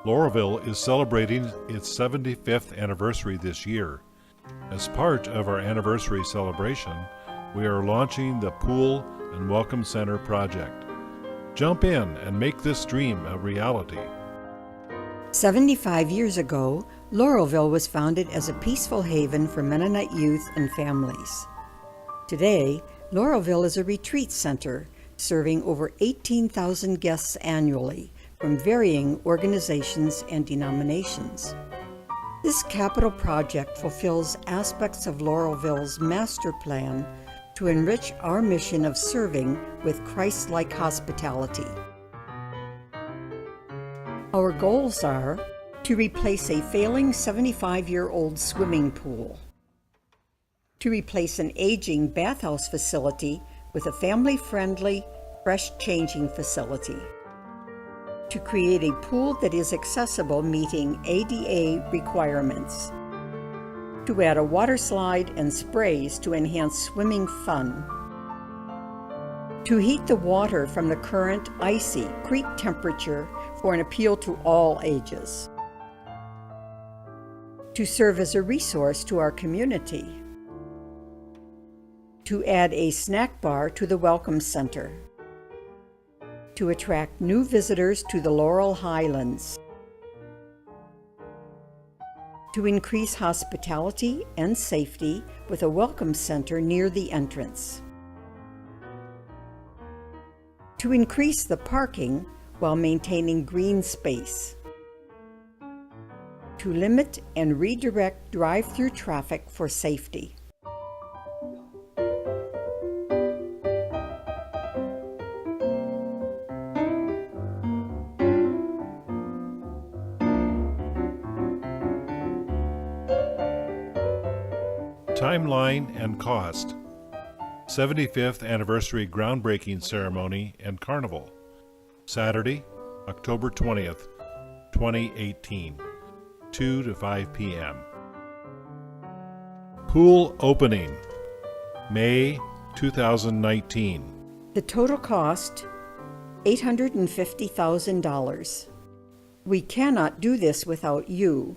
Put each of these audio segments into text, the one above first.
Laurelville is celebrating its 75th anniversary this year. As part of our anniversary celebration, we are launching the Pool and Welcome Center project. Jump in and make this dream a reality. 75 years ago, Laurelville was founded as a peaceful haven for Mennonite youth and families. Today, Laurelville is a retreat center serving over 18,000 guests annually from varying organizations and denominations. This capital project fulfills aspects of Laurelville's master plan to enrich our mission of serving with Christ-like hospitality. Our goals are to replace a failing 75-year-old swimming pool, to replace an aging bathhouse facility with a family-friendly, fresh changing facility, to create a pool that is accessible meeting ADA requirements, to add a water slide and sprays to enhance swimming fun, to heat the water from the current icy creek temperature for an appeal to all ages, to serve as a resource to our community, to add a snack bar to the Welcome Center, to attract new visitors to the Laurel Highlands, to increase hospitality and safety with a welcome center near the entrance, to increase the parking while maintaining green space, to limit and redirect drive-through traffic for safety. Timeline and cost. 75th anniversary groundbreaking ceremony and carnival. Saturday, October 20th, 2018, 2 to 5 p.m. Pool opening, May 2019. The total cost, $850,000. We cannot do this without you.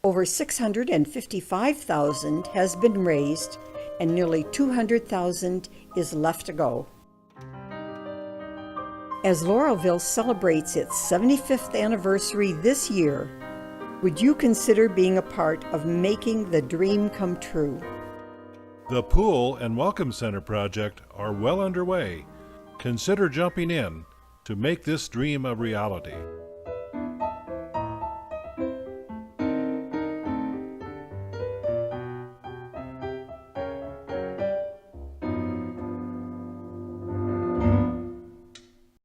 Over $655,000 has been raised and nearly $200,000 is left to go. As Laurelville celebrates its 75th anniversary this year, would you consider being a part of making the dream come true? The Pool and Welcome Center project are well underway. Consider jumping in to make this dream a reality.